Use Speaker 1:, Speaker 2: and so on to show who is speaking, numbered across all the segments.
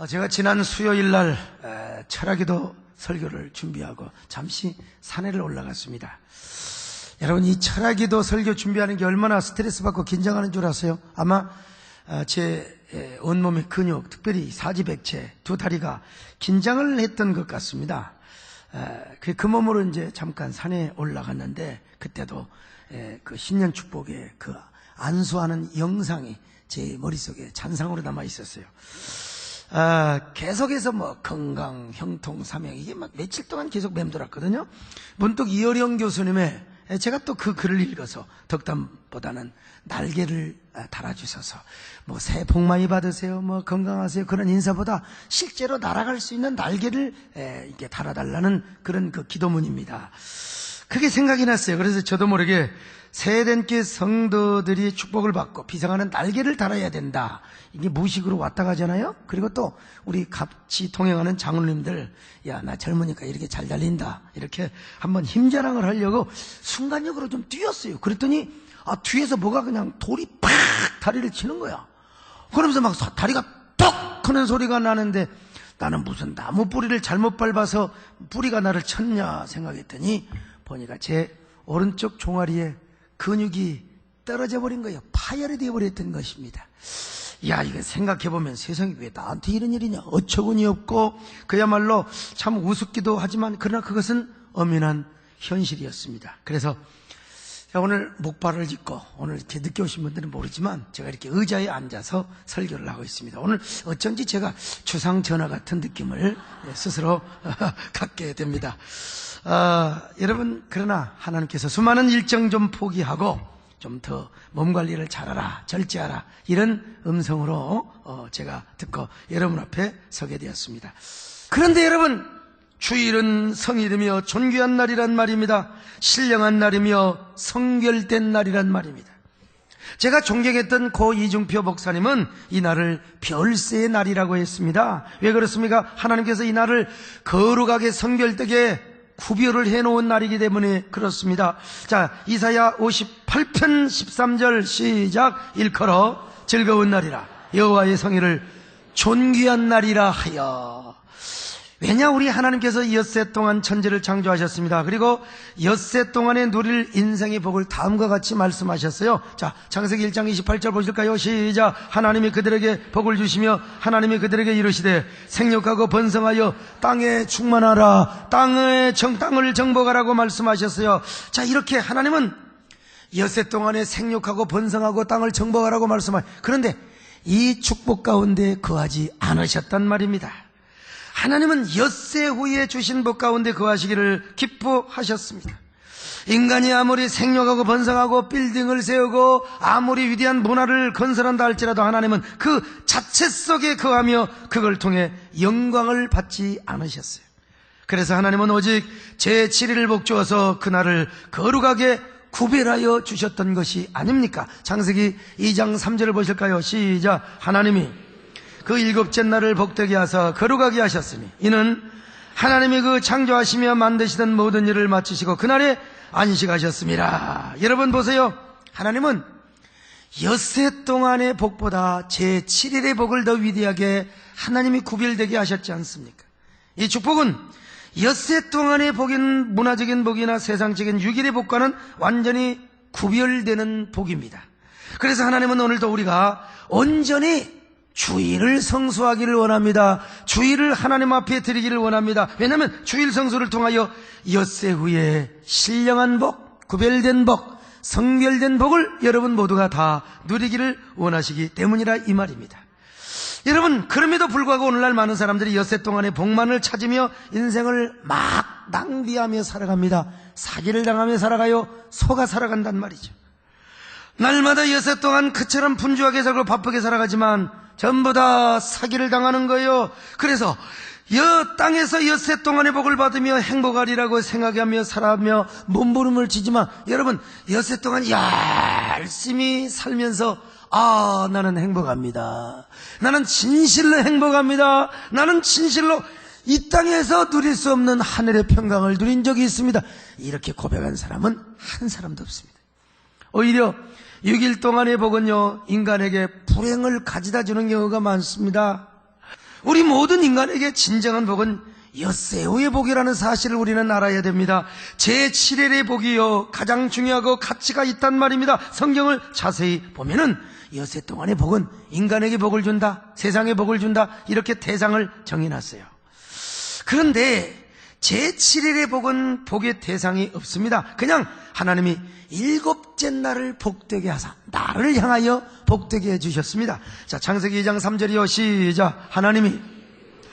Speaker 1: 제가 지난 수요일 날 철학기도 설교를 준비하고 잠시 산에를 올라갔습니다. 여러분, 이 철학기도 설교 준비하는 게 얼마나 스트레스 받고 긴장하는 줄 아세요? 아마 제 온몸의 근육, 특별히 사지백체, 두 다리가 긴장을 했던 것 같습니다. 그 몸으로 이제 잠깐 산에 올라갔는데, 그때도 그 신년 축복의 그 안수하는 영상이 제 머릿속에 잔상으로 남아 있었어요. 계속해서 뭐 건강, 형통, 사명, 이게 막 며칠 동안 계속 맴돌았거든요. 문득 이어령 교수님의, 제가 또 그 글을 읽어서 덕담보다는 날개를 달아주셔서 뭐 새해 복 많이 받으세요, 뭐 건강하세요, 그런 인사보다 실제로 날아갈 수 있는 날개를 이렇게 달아달라는 그런 그 기도문입니다. 그게 생각이 났어요. 그래서 저도 모르게 세대께 성도들이 축복을 받고 비상하는 날개를 달아야 된다, 이게 무의식으로 왔다 가잖아요. 그리고 또 우리 같이 동행하는 장로님들, 야, 나 젊으니까 이렇게 잘 달린다, 이렇게 한번 힘자랑을 하려고 순간적으로 좀 뛰었어요. 그랬더니 뒤에서 뭐가 그냥 돌이 팍 다리를 치는 거야. 그러면서 막 다리가 톡 하는 소리가 나는데, 나는 무슨 나무 뿌리를 잘못 밟아서 뿌리가 나를 쳤냐 생각했더니 보니까 제 오른쪽 종아리에 근육이 떨어져 버린 거예요. 파열이 되어버렸던 것입니다. 야, 이거 생각해보면 세상에 왜 나한테 이런 일이냐, 어처구니 없고 그야말로 참 우습기도 하지만 그러나 그것은 엄연한 현실이었습니다. 그래서 오늘 목발을 짚고, 오늘 이렇게 늦게 오신 분들은 모르지만 제가 이렇게 의자에 앉아서 설교를 하고 있습니다. 오늘 어쩐지 제가 주상전화 같은 느낌을 스스로 갖게 됩니다. 여러분, 그러나 하나님께서 수많은 일정 좀 포기하고 좀 더 몸 관리를 잘하라, 절제하라, 이런 음성으로 제가 듣고 여러분 앞에 서게 되었습니다. 그런데 여러분, 주일은 성일이며 존귀한 날이란 말입니다. 신령한 날이며 성결된 날이란 말입니다. 제가 존경했던 고 이중표 목사님은 이 날을 별세의 날이라고 했습니다. 왜 그렇습니까? 하나님께서 이 날을 거룩하게 성결되게 구별을 해놓은 날이기 때문에 그렇습니다. 자, 이사야 58편 13절 시작. 일컬어 즐거운 날이라 여호와의 성일을 존귀한 날이라 하여. 왜냐, 우리 하나님께서 엿새 동안 천지를 창조하셨습니다. 그리고 엿새 동안에 누릴 인생의 복을 다음과 같이 말씀하셨어요. 자, 창세기 1장 28절 보실까요? 시작. 하나님이 그들에게 복을 주시며 하나님이 그들에게 이르시되 생육하고 번성하여 땅에 충만하라, 땅을 정복하라고 말씀하셨어요. 자, 이렇게 하나님은 엿새 동안에 생육하고 번성하고 땅을 정복하라고 말씀하셨어요. 그런데 이 축복 가운데 거하지 않으셨단 말입니다. 하나님은 엿새 후에 주신 복 가운데 거하시기를 기뻐하셨습니다. 인간이 아무리 생육하고 번성하고 빌딩을 세우고 아무리 위대한 문화를 건설한다 할지라도 하나님은 그 자체 속에 거하며 그걸 통해 영광을 받지 않으셨어요. 그래서 하나님은 오직 제7일을 복 주어서 그날을 거룩하게 구별하여 주셨던 것이 아닙니까? 창세기 2장 3절을 보실까요? 시작. 하나님이 그 일곱째 날을 복되게 하사 거룩하게 하셨으니 이는 하나님이 그 창조하시며 만드시던 모든 일을 마치시고 그날에 안식하셨습니다. 여러분 보세요. 하나님은 엿새 동안의 복보다 제7일의 복을 더 위대하게 하나님이 구별되게 하셨지 않습니까? 이 축복은 엿새 동안의 복인 문화적인 복이나 세상적인 6일의 복과는 완전히 구별되는 복입니다. 그래서 하나님은 오늘도 우리가 온전히 주일을 성수하기를 원합니다. 주일을 하나님 앞에 드리기를 원합니다. 왜냐하면 주일 성수를 통하여 엿새 후에 신령한 복, 구별된 복, 성별된 복을 여러분 모두가 다 누리기를 원하시기 때문이라 이 말입니다. 여러분, 그럼에도 불구하고 오늘날 많은 사람들이 엿새 동안의 복만을 찾으며 인생을 막 낭비하며 살아갑니다. 사기를 당하며 살아가요. 속아 살아간단 말이죠. 날마다 엿새 동안 그처럼 분주하게 살고 바쁘게 살아가지만 전부 다 사기를 당하는 거예요. 그래서 땅에서 엿새 동안의 복을 받으며 행복하리라고 생각하며 살아가며 몸부림을 치지만 여러분, 엿새 동안 열심히 살면서 나는 행복합니다, 나는 진실로 행복합니다, 나는 진실로 이 땅에서 누릴 수 없는 하늘의 평강을 누린 적이 있습니다, 이렇게 고백한 사람은 한 사람도 없습니다. 오히려 6일 동안의 복은요, 인간에게 불행을 가져다 주는 경우가 많습니다. 우리 모든 인간에게 진정한 복은 엿새우의 복이라는 사실을 우리는 알아야 됩니다. 제7일의 복이요 가장 중요하고 가치가 있단 말입니다. 성경을 자세히 보면은 엿새 동안의 복은 인간에게 복을 준다, 세상에 복을 준다, 이렇게 대상을 정해놨어요. 그런데 제7일의 복은 복의 대상이 없습니다. 그냥 하나님이 일곱째 날을 복되게 하사 나를 향하여 복되게 해주셨습니다. 자, 창세기 2장 3절이요 시작. 하나님이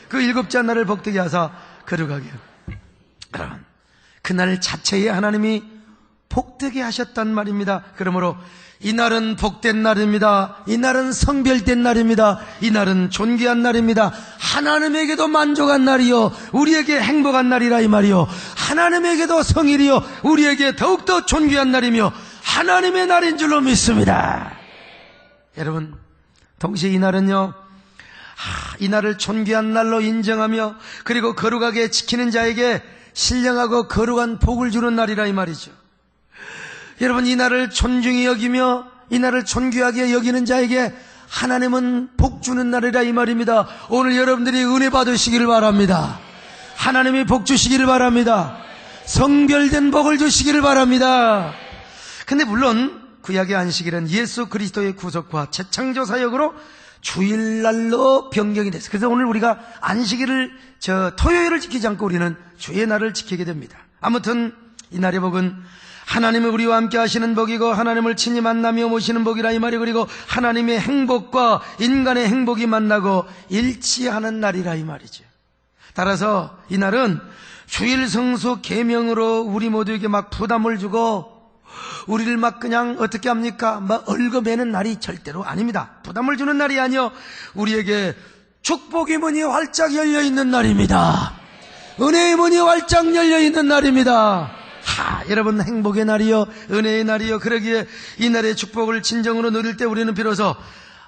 Speaker 1: 그 일곱째 날을 복되게 하사 거룩하게 여러분, 그날 자체에 하나님이 복되게 하셨단 말입니다. 그러므로 이날은 복된 날입니다. 이날은 성별된 날입니다. 이날은 존귀한 날입니다. 하나님에게도 만족한 날이요 우리에게 행복한 날이라 이 말이요, 하나님에게도 성일이요 우리에게 더욱더 존귀한 날이며 하나님의 날인 줄로 믿습니다. 여러분, 동시에 이날은요 이 날을 존귀한 날로 인정하며 그리고 거룩하게 지키는 자에게 신령하고 거룩한 복을 주는 날이라 이 말이죠. 여러분, 이 날을 존중히 여기며 이 날을 존귀하게 여기는 자에게 하나님은 복 주는 날이라 이 말입니다. 오늘 여러분들이 은혜 받으시기를 바랍니다. 하나님이 복 주시기를 바랍니다. 성별된 복을 주시기를 바랍니다. 근데 물론 구약의 안식일은 예수 그리스도의 구속과 재창조 사역으로 주일날로 변경이 됐어요. 그래서 오늘 우리가 안식일을 토요일을 지키지 않고 우리는 주의 날을 지키게 됩니다. 아무튼 이 날의 복은 하나님은 우리와 함께 하시는 복이고 하나님을 친히 만나며 모시는 복이라 이 말이고, 그리고 하나님의 행복과 인간의 행복이 만나고 일치하는 날이라 이 말이죠. 따라서 이 날은 주일 성수 계명으로 우리 모두에게 막 부담을 주고 우리를 막 그냥 어떻게 합니까? 막 얽어매는 날이 절대로 아닙니다. 부담을 주는 날이 아니요 우리에게 축복의 문이 활짝 열려있는 날입니다. 은혜의 문이 활짝 열려있는 날입니다. 여러분, 행복의 날이요 은혜의 날이요, 그러기에 이 날의 축복을 진정으로 누릴 때 우리는 비로소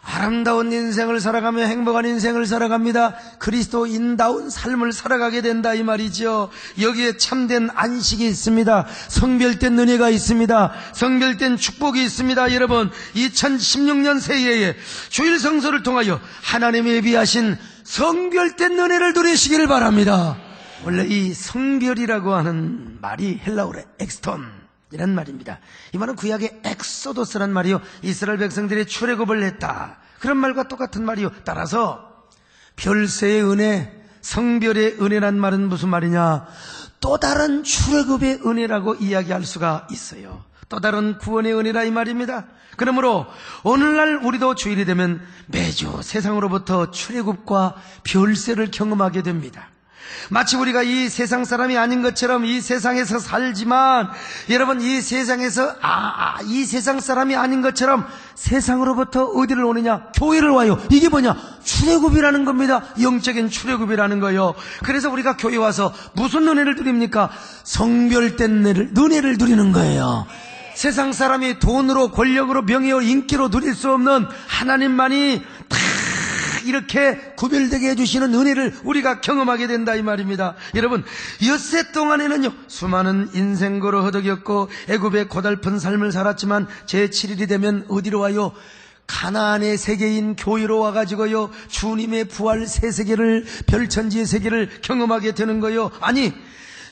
Speaker 1: 아름다운 인생을 살아가며 행복한 인생을 살아갑니다. 그리스도인다운 삶을 살아가게 된다 이 말이죠. 여기에 참된 안식이 있습니다. 성별된 은혜가 있습니다. 성별된 축복이 있습니다. 여러분, 2016년 새해에 주일 성소를 통하여 하나님이 예비하신 성별된 은혜를 누리시기를 바랍니다. 원래 이 성별이라고 하는 말이 헬라어로 엑스톤 이란 말입니다. 이 말은 구약의 엑소도스란 말이요, 이스라엘 백성들이 출애굽을 했다, 그런 말과 똑같은 말이요. 따라서 별세의 은혜, 성별의 은혜란 말은 무슨 말이냐, 또 다른 출애굽의 은혜라고 이야기할 수가 있어요. 또 다른 구원의 은혜라 이 말입니다. 그러므로 오늘날 우리도 주일이 되면 매주 세상으로부터 출애굽과 별세를 경험하게 됩니다. 마치 우리가 이 세상 사람이 아닌 것처럼 이 세상에서 살지만, 여러분, 이 세상에서 이 세상 사람이 아닌 것처럼 세상으로부터 어디를 오느냐? 교회를 와요. 이게 뭐냐? 출애굽이라는 겁니다. 영적인 출애굽이라는 거예요. 그래서 우리가 교회 와서 무슨 은혜를 누립니까? 성별된 은혜를 누리는 거예요. 세상 사람이 돈으로, 권력으로, 명예로, 인기로 누릴 수 없는 하나님만이 다 이렇게 구별되게 해주시는 은혜를 우리가 경험하게 된다 이 말입니다. 여러분, 엿새 동안에는요 수많은 인생고로 허덕였고 애굽의 고달픈 삶을 살았지만 제7일이 되면 어디로 와요? 가나안의 세계인 교회로 와가지고요 주님의 부활 새 세계를, 별천지의 세계를 경험하게 되는 거예요. 아니,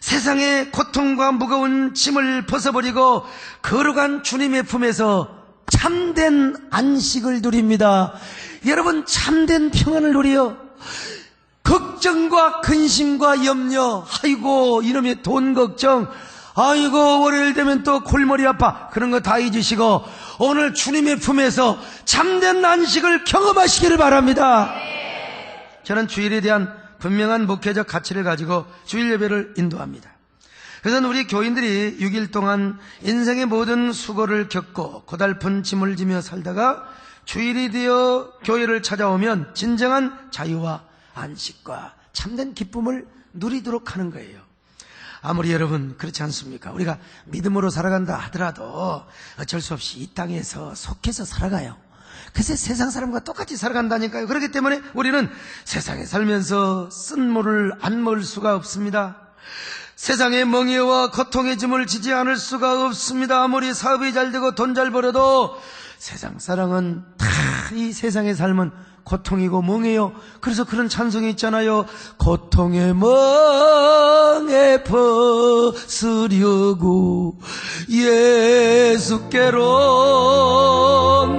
Speaker 1: 세상의 고통과 무거운 짐을 벗어버리고 거룩한 주님의 품에서 참된 안식을 누립니다. 여러분, 참된 평안을 누려 걱정과 근심과 염려, 아이고 이놈의 돈 걱정, 아이고 월요일 되면 또 골머리 아파, 그런 거 다 잊으시고 오늘 주님의 품에서 참된 안식을 경험하시기를 바랍니다. 저는 주일에 대한 분명한 목회적 가치를 가지고 주일 예배를 인도합니다. 그래서 우리 교인들이 6일 동안 인생의 모든 수고를 겪고 고달픈 짐을 지며 살다가 주일이 되어 교회를 찾아오면 진정한 자유와 안식과 참된 기쁨을 누리도록 하는 거예요. 아무리 여러분 그렇지 않습니까? 우리가 믿음으로 살아간다 하더라도 어쩔 수 없이 이 땅에서 속해서 살아가요. 그래서 세상 사람과 똑같이 살아간다니까요. 그렇기 때문에 우리는 세상에 살면서 쓴물을 안 먹을 수가 없습니다. 세상의 멍에와 고통의 짐을 지지 않을 수가 없습니다. 아무리 사업이 잘 되고 돈 잘 벌어도 세상 사랑은 다 이 세상의 삶은 고통이고 멍해요. 그래서 그런 찬송이 있잖아요. 고통의 멍에 벗으려고 예수께로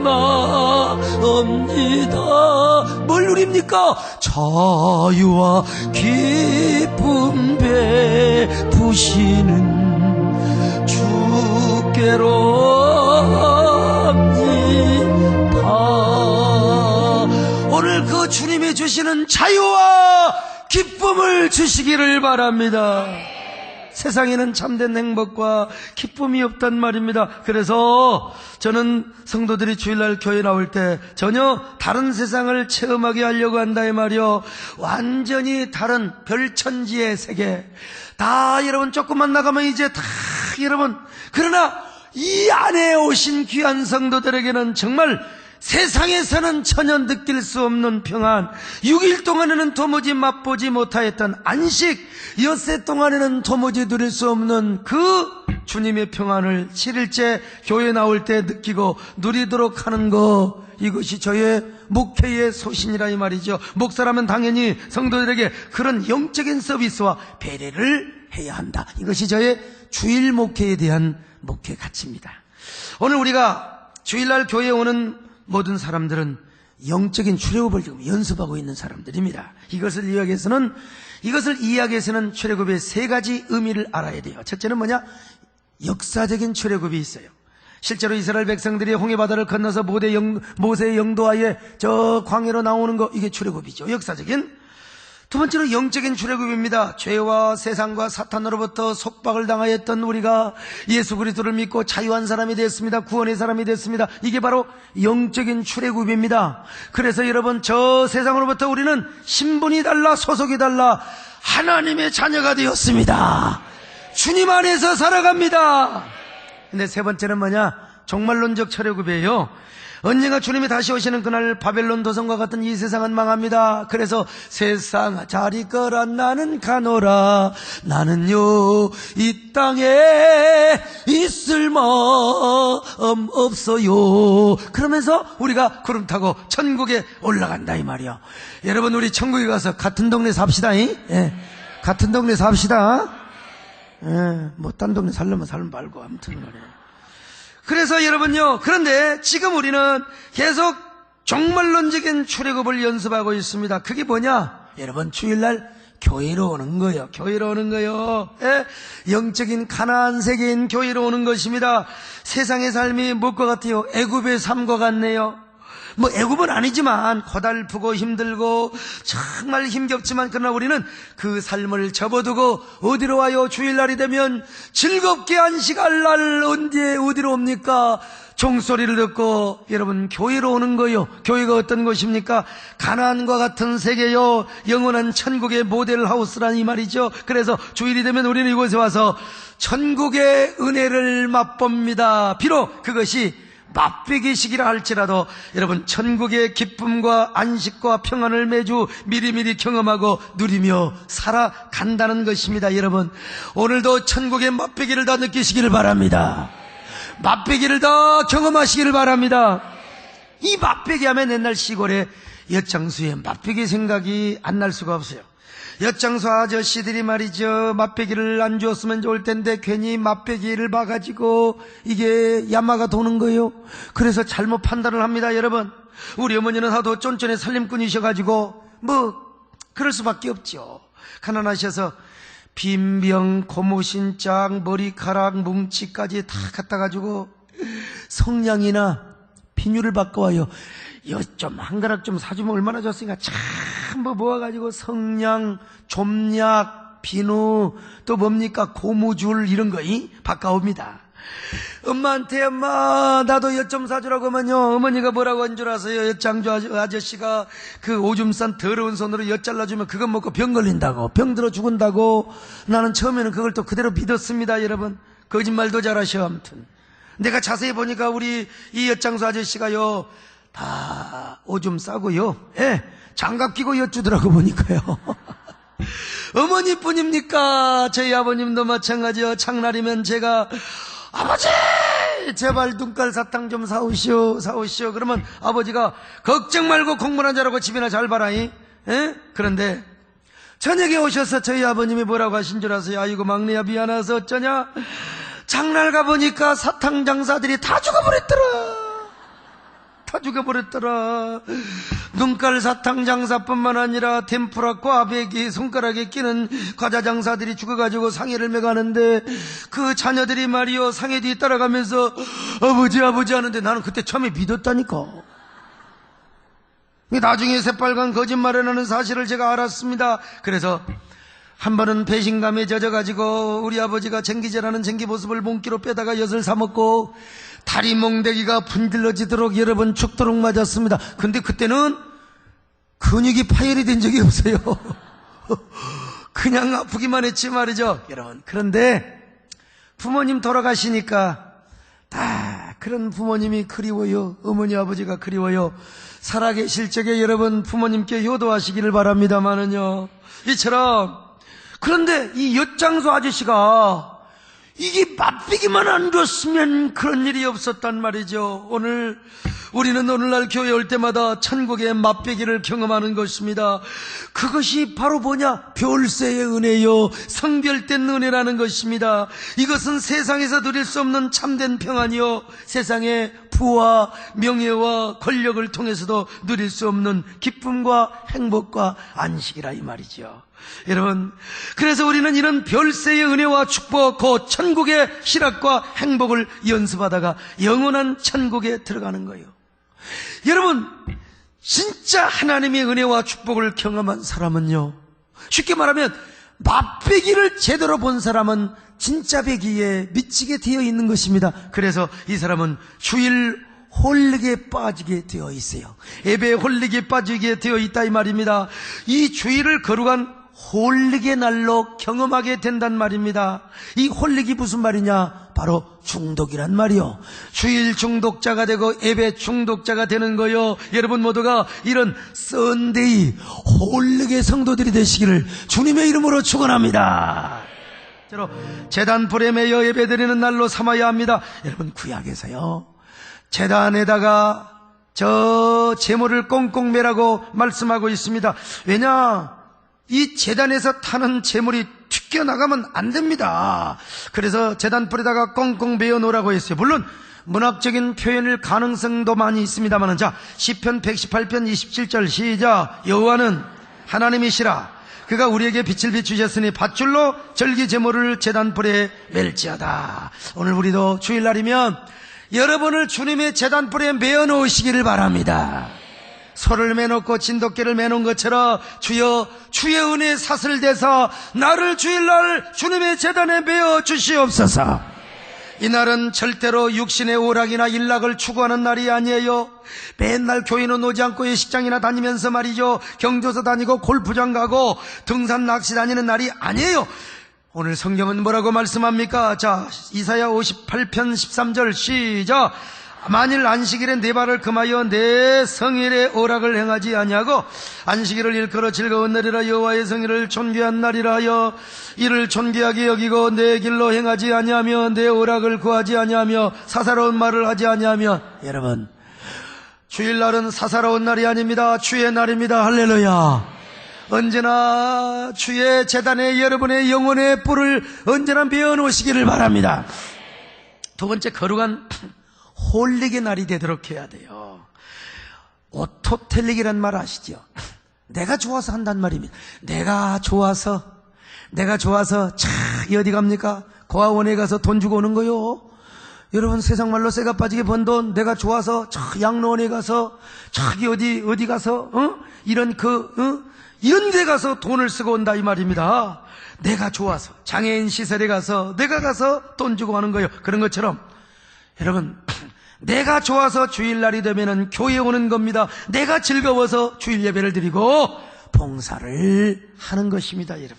Speaker 1: 나옵니다. 뭘 누립니까? 자유와 기쁨 베푸시는 주께로 오늘 그 주님이 주시는 자유와 기쁨을 주시기를 바랍니다. 세상에는 참된 행복과 기쁨이 없단 말입니다. 그래서 저는 성도들이 주일날 교회 나올 때 전혀 다른 세상을 체험하게 하려고 한다 이 말이요. 완전히 다른 별천지의 세계. 다 여러분 조금만 나가면 이제 다 여러분, 그러나 이 안에 오신 귀한 성도들에게는 정말 세상에서는 전혀 느낄 수 없는 평안, 6일 동안에는 도무지 맛보지 못하였던 안식, 엿새 동안에는 도무지 누릴 수 없는 그 주님의 평안을 7일째 교회 나올 때 느끼고 누리도록 하는 거, 이것이 저의 목회의 소신이라 이 말이죠. 목사라면 당연히 성도들에게 그런 영적인 서비스와 배려를 해야 한다. 이것이 저의 주일 목회에 대한 목회 가치입니다. 오늘 우리가 주일날 교회에 오는 모든 사람들은 영적인 출애굽을 지금 연습하고 있는 사람들입니다. 이것을 이야기해서는 출애굽의 세 가지 의미를 알아야 돼요. 첫째는 뭐냐? 역사적인 출애굽이 있어요. 실제로 이스라엘 백성들이 홍해바다를 건너서 모세의 영도하에 저 광야로 나오는 거, 이게 출애굽이죠. 역사적인. 두 번째는 영적인 출애굽입니다. 죄와 세상과 사탄으로부터 속박을 당하였던 우리가 예수 그리스도를 믿고 자유한 사람이 되었습니다. 구원의 사람이 되었습니다. 이게 바로 영적인 출애굽입니다. 그래서 여러분, 저 세상으로부터 우리는 신분이 달라, 소속이 달라, 하나님의 자녀가 되었습니다. 주님 안에서 살아갑니다. 근데 세 번째는 뭐냐? 종말론적 출애굽이에요. 언젠가 주님이 다시 오시는 그날 바벨론 도성과 같은 이 세상은 망합니다. 그래서 세상 자리 거라 나는 가노라, 나는요 이 땅에 있을 마음 없어요. 그러면서 우리가 구름 타고 천국에 올라간다 이 말이야. 여러분, 우리 천국에 가서 같은 동네 삽시다. 예. 같은 동네 삽시다. 예. 뭐 딴 동네 살려면 말고 아무튼 말이에요. 그래서 여러분요, 그런데 지금 우리는 계속 종말론적인 출애굽을 연습하고 있습니다. 그게 뭐냐? 여러분, 주일날 교회로 오는 거예요. 교회로 오는 거예요. 예? 영적인 가나안 세계인 교회로 오는 것입니다. 세상의 삶이 무엇과 같아요? 애굽의 삶과 같네요. 뭐 애굽은 아니지만 고달프고 힘들고 정말 힘겹지만, 그러나 우리는 그 삶을 접어두고 어디로 와요? 주일날이 되면 즐겁게 안식할 날 언제 어디로 옵니까? 종소리를 듣고 여러분 교회로 오는 거요. 교회가 어떤 곳입니까? 가나안과 같은 세계요, 영원한 천국의 모델 하우스라는 이 말이죠. 그래서 주일이 되면 우리는 이곳에 와서 천국의 은혜를 맛봅니다. 비록 그것이 맛배기식이라 할지라도 여러분, 천국의 기쁨과 안식과 평안을 매주 미리미리 경험하고 누리며 살아간다는 것입니다. 여러분, 오늘도 천국의 맛배기를 다 느끼시기를 바랍니다. 맛배기를 다 경험하시기를 바랍니다. 이 맛배기 하면 옛날 시골에 엿장수에 맛배기 생각이 안 날 수가 없어요. 엿장수 아저씨들이 말이죠, 맛배기를 안 주었으면 좋을 텐데 괜히 맛배기를 봐가지고 이게 야마가 도는 거예요. 그래서 잘못 판단을 합니다. 여러분, 우리 어머니는 하도 쫀쫀의 살림꾼이셔가지고 뭐 그럴 수밖에 없죠. 가난하셔서 빈병, 고무신장, 머리카락, 뭉치까지 다 갖다가지고 성냥이나 비누를 바꿔와요. 좀 한 가락 좀 사주면 얼마나 좋습니까? 전부 모아가지고 성냥, 좀약, 비누, 또 뭡니까? 고무줄 이런 거 바꿔옵니다. 엄마한테, 엄마 나도 엿 좀 사주라고 하면요, 어머니가 뭐라고 한 줄 아세요? 엿장주 아저씨가 그 오줌 싼 더러운 손으로 엿 잘라주면 그거 먹고 병 걸린다고, 병 들어 죽은다고. 나는 처음에는 그걸 또 그대로 믿었습니다. 여러분, 거짓말도 잘하셔. 아무튼 내가 자세히 보니까 우리 이 엿장수 아저씨가요 다 오줌 싸고요, 예, 장갑 끼고 엿주더라고 보니까요. 어머니뿐입니까? 저희 아버님도 마찬가지요. 장날이면 제가 아버지 제발 눈깔 사탕 좀 사오시오. 그러면 아버지가 걱정 말고 공부나 잘하고 집이나 잘 봐라이. 그런데 저녁에 오셔서 저희 아버님이 뭐라고 하신 줄 아세요? 아이고 막내야 미안해서 어쩌냐? 장날 가보니까 사탕 장사들이 다 죽어버렸더라. 눈깔 사탕 장사뿐만 아니라 템푸라 꽈배기 손가락에 끼는 과자 장사들이 죽어가지고 상해를 매가는데 그 자녀들이 말이요 상해 뒤에 따라가면서 아버지 하는데 나는 그때 처음에 믿었다니까. 나중에 새빨간 거짓말을 하는 사실을 제가 알았습니다. 그래서 한 번은 배신감에 젖어가지고 우리 아버지가 쟁기질하는 쟁기 모습을 몽키로 빼다가 엿을 사먹고 다리 몽대기가 분질러지도록 여러 번 죽도록 맞았습니다. 근데 그때는 근육이 파열이 된 적이 없어요. 그냥 아프기만 했지 말이죠, 여러분. 그런데 부모님 돌아가시니까 다 그런 부모님이 그리워요. 어머니 아버지가 그리워요. 살아계실 적에 여러분 부모님께 효도하시기를 바랍니다마는요, 이처럼. 그런데 이 엿장수 아저씨가 이게 맛보기만 안 줬으면 그런 일이 없었단 말이죠. 우리는 오늘날 교회 올 때마다 천국의 맛보기를 경험하는 것입니다. 그것이 바로 뭐냐? 별세의 은혜요, 성별된 은혜라는 것입니다. 이것은 세상에서 누릴 수 없는 참된 평안이요, 세상의 부와 명예와 권력을 통해서도 누릴 수 없는 기쁨과 행복과 안식이라 이 말이죠. 여러분, 그래서 우리는 이런 별세의 은혜와 축복, 그 천국의 희락과 행복을 연습하다가 영원한 천국에 들어가는 거예요. 여러분, 진짜 하나님의 은혜와 축복을 경험한 사람은요, 쉽게 말하면 맛보기를 제대로 본 사람은 진짜 배기에 미치게 되어 있는 것입니다. 그래서 이 사람은 주일 홀릭에 빠지게 되어 있어요. 예배에 홀릭에 빠지게 되어 있다 이 말입니다. 이 주일을 거룩한 홀릭의 날로 경험하게 된단 말입니다. 이 홀릭이 무슨 말이냐? 바로 중독이란 말이요. 주일 중독자가 되고 예배 중독자가 되는 거요. 여러분 모두가 이런 썬데이 홀릭의 성도들이 되시기를 주님의 이름으로 축원합니다. 제단불에 매여 예배드리는 날로 삼아야 합니다. 여러분, 구약에서요, 제단에다가 저 제물을 꽁꽁 매라고 말씀하고 있습니다. 왜냐? 이 제단에서 타는 제물이 튀겨나가면 안 됩니다. 그래서 제단불에다가 꽁꽁 매어 놓으라고 했어요. 물론 문학적인 표현일 가능성도 많이 있습니다만, 자, 시편 118편 27절 시작. 여호와는 하나님이시라. 그가 우리에게 빛을 비추셨으니 밧줄로 절기 제물을 제단불에 멜지어다. 오늘 우리도 주일날이면 여러분을 주님의 제단불에 매어 놓으시기를 바랍니다. 소를 매놓고 진돗개를 매놓은 것처럼 주여 주의 은혜에 사슬대서 나를 주일날 주님의 제단에 매어 주시옵소서. 이날은 절대로 육신의 오락이나 일락을 추구하는 날이 아니에요. 맨날 교회는 오지 않고 예식장이나 다니면서 말이죠, 경조사 다니고 골프장 가고 등산 낚시 다니는 날이 아니에요. 오늘 성경은 뭐라고 말씀합니까? 자, 이사야 58편 13절 시작. 만일 안식일에 내 발을 금하여 내 성일의 오락을 행하지 아니하고 안식일을 일컬어 즐거운 날이라 여호와의 성일을 존귀한 날이라 하여 이를 존귀하게 여기고 내 길로 행하지 아니하며 내 오락을 구하지 아니하며 사사로운 말을 하지 아니하며, 여러분, 주일날은 사사로운 날이 아닙니다. 주의 날입니다. 할렐루야. 언제나 주의 제단에 여러분의 영혼의 뿔을 언제나 베어 놓으시기를 바랍니다. 두 번째, 거룩한 홀릭의 날이 되도록 해야 돼요. 오토텔릭이란 말 아시죠? 내가 좋아서 한단 말입니다. 내가 좋아서 차 어디 갑니까? 고아원에 가서 돈 주고 오는 거요. 여러분, 세상 말로 쇠가 빠지게 번 돈, 내가 좋아서 차 양로원에 가서 차기 어디 가서 이런 데 가서 돈을 쓰고 온다 이 말입니다. 내가 좋아서 장애인 시설에 가서 내가 가서 돈 주고 하는 거예요. 그런 것처럼 여러분, 내가 좋아서 주일날이 되면은 교회에 오는 겁니다. 내가 즐거워서 주일 예배를 드리고 봉사를 하는 것입니다. 여러분,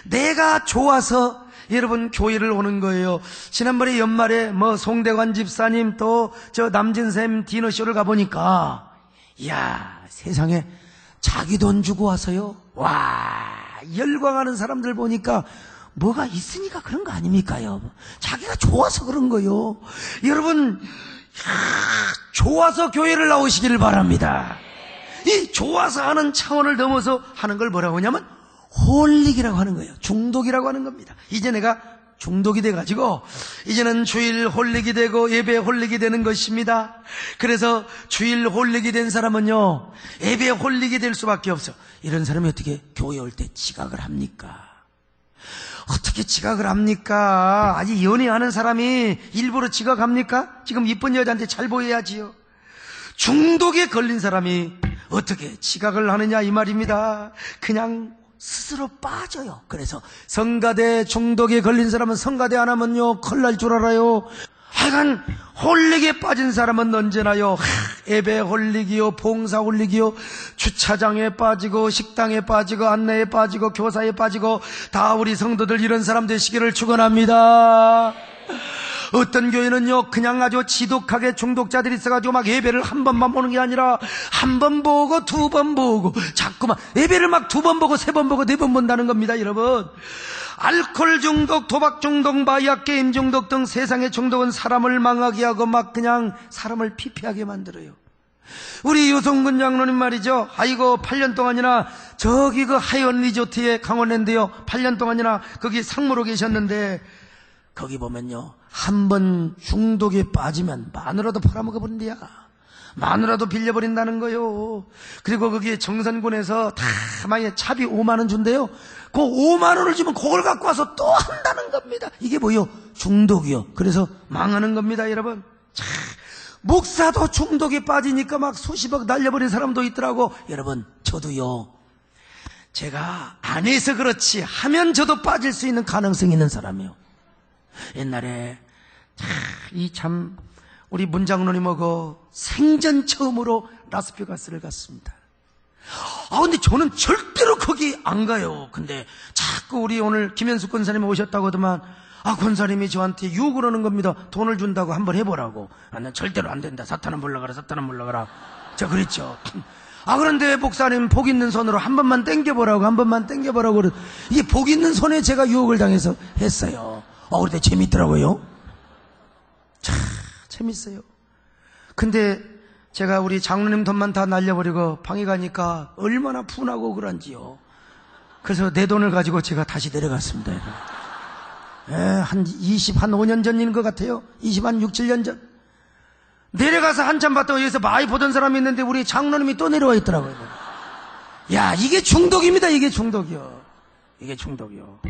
Speaker 1: 내가 좋아서 여러분 교회를 오는 거예요. 지난번에 연말에 송대관 집사님 또 저 남진샘 디너쇼를 가보니까, 이야, 세상에 자기 돈 주고 와서요, 와, 열광하는 사람들 보니까 뭐가 있으니까 그런 거 아닙니까요? 자기가 좋아서 그런 거요. 여러분, 좋아서 교회를 나오시기를 바랍니다. 이 좋아서 하는 차원을 넘어서 하는 걸 뭐라고 하냐면 홀릭이라고 하는 거예요. 중독이라고 하는 겁니다. 이제 내가 중독이 돼가지고 이제는 주일 홀릭이 되고 예배 홀릭이 되는 것입니다. 그래서 주일 홀릭이 된 사람은요, 예배 홀릭이 될 수밖에 없어. 이런 사람이 어떻게 교회 올 때 지각을 합니까? 어떻게 지각을 합니까? 아직 연애하는 사람이 일부러 지각합니까? 지금 이쁜 여자한테 잘 보여야지요. 중독에 걸린 사람이 어떻게 지각을 하느냐 이 말입니다. 그냥 스스로 빠져요. 그래서 성가대 중독에 걸린 사람은 성가대 안 하면요 큰일 날 줄 알아요. 하여간 홀릭에 빠진 사람은 언제나요, 예배 홀릭이요, 봉사 홀릭이요, 주차장에 빠지고 식당에 빠지고 안내에 빠지고 교사에 빠지고 다 우리 성도들 이런 사람 되시기를 축원합니다. 어떤 교회는요 그냥 아주 지독하게 중독자들이 있어가지고 막 예배를 한 번만 보는 게 아니라 한 번 보고 두 번 보고 자꾸만 예배를 막 두 번 보고 세 번 보고 네 번 본다는 겁니다. 여러분, 알코올 중독, 도박 중독, 마약 게임 중독 등 세상의 중독은 사람을 망하게 하고 막 그냥 사람을 피폐하게 만들어요. 우리 유성근 장로님 말이죠, 아이고 8년 동안이나 저기 그 하이원 리조트에 강원랜드요 8년 동안이나 거기 상무로 계셨는데 거기 보면요 한 번 중독에 빠지면 마누라도 팔아먹어버린대야. 마누라도 빌려버린다는 거요. 그리고 거기에 정선군에서 다 만약에 차비 5만 원 준대요. 그 5만 원을 주면 그걸 갖고 와서 또 한다는 겁니다. 이게 뭐요? 중독이요. 그래서 망하는 겁니다. 여러분, 참, 목사도 중독에 빠지니까 막 수십억 날려버린 사람도 있더라고. 여러분, 저도요, 제가 안 해서 그렇지 하면 저도 빠질 수 있는 가능성이 있는 사람이에요. 옛날에 참 우리 문장로님하고 생전 처음으로 라스베가스를 갔습니다. 근데 저는 절대로 거기 안 가요. 근데 자꾸 우리 오늘 김현숙 권사님이 오셨다고 하더만, 권사님이 저한테 유혹을 하는 겁니다. 돈을 준다고 한번 해보라고. 난 절대로 안 된다. 사탄은 물러가라, 사탄은 물러가라. 제가 그랬죠. 그런데 목사님 복 있는 손으로 한 번만 땡겨보라고, 한 번만 땡겨보라고. 이게 복 있는 손에 제가 유혹을 당해서 했어요. 그런데 재밌더라고요. 참 재밌어요. 근데 제가 우리 장로님 돈만 다 날려버리고 방에 가니까 얼마나 분하고 그런지요. 그래서 내 돈을 가지고 제가 다시 내려갔습니다. 한 5년 전인 것 같아요. 6, 7년 전. 내려가서 한참 봤다가 여기서 많이 보던 사람이 있는데 우리 장로님이 또 내려와 있더라고요. 야, 이게 중독입니다. 이게 중독이요. 이게 중독이요.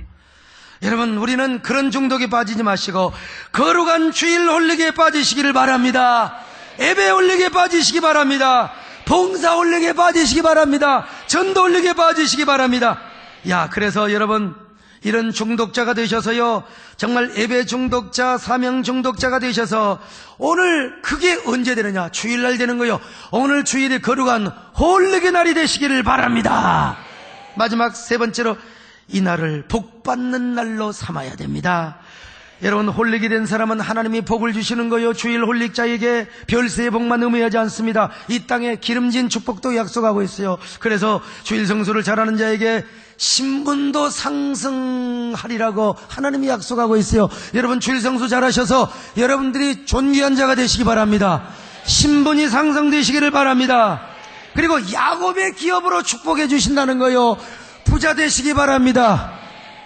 Speaker 1: 여러분, 우리는 그런 중독에 빠지지 마시고 거룩한 주일 홀릭에 빠지시기를 바랍니다. 예배 홀릭에 빠지시기 바랍니다. 봉사 홀릭에 빠지시기 바랍니다. 전도 홀릭에 빠지시기 바랍니다. 그래서 여러분, 이런 중독자가 되셔서요, 정말 예배 중독자, 사명 중독자가 되셔서 오늘 그게 언제 되느냐? 주일날 되는 거요. 오늘 주일이 거룩한 홀릭의 날이 되시기를 바랍니다. 마지막 세 번째로, 이 날을 복 받는 날로 삼아야 됩니다. 여러분, 홀릭이 된 사람은 하나님이 복을 주시는 거요. 주일 홀릭자에게 별세의 복만 의미하지 않습니다. 이 땅에 기름진 축복도 약속하고 있어요. 그래서 주일 성수를 잘하는 자에게 신분도 상승하리라고 하나님이 약속하고 있어요. 여러분, 주일 성수 잘하셔서 여러분들이 존귀한 자가 되시기 바랍니다. 신분이 상승되시기를 바랍니다. 그리고 야곱의 기업으로 축복해 주신다는 거요. 부자 되시기 바랍니다.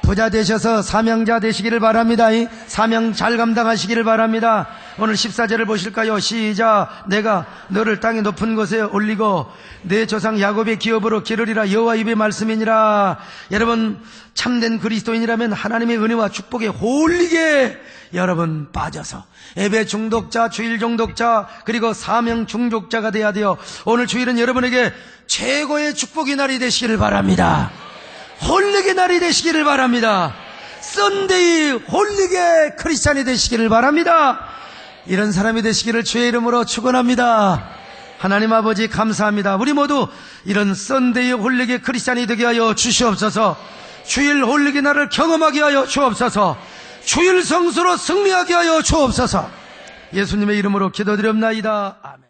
Speaker 1: 부자 되셔서 사명자 되시기를 바랍니다. 이 사명 잘 감당하시기를 바랍니다. 오늘 14절을 보실까요? 시작. 내가 너를 땅의 높은 곳에 올리고 내 조상 야곱의 기업으로 기르리라. 여호와 입의 말씀이니라. 여러분, 참된 그리스도인이라면 하나님의 은혜와 축복에 홀리게 여러분 빠져서 예배 중독자, 주일 중독자, 그리고 사명 중독자가 돼야 돼요. 오늘 주일은 여러분에게 최고의 축복의 날이 되시기를 바랍니다. 홀릭의 날이 되시기를 바랍니다. 썬데이 홀릭의 크리스찬이 되시기를 바랍니다. 이런 사람이 되시기를 주의 이름으로 축원합니다. 하나님 아버지 감사합니다. 우리 모두 이런 썬데이 홀릭의 크리스찬이 되게 하여 주시옵소서. 주일 홀릭의 날을 경험하게 하여 주옵소서. 주일 성수로 승리하게 하여 주옵소서. 예수님의 이름으로 기도드립나이다. 아멘.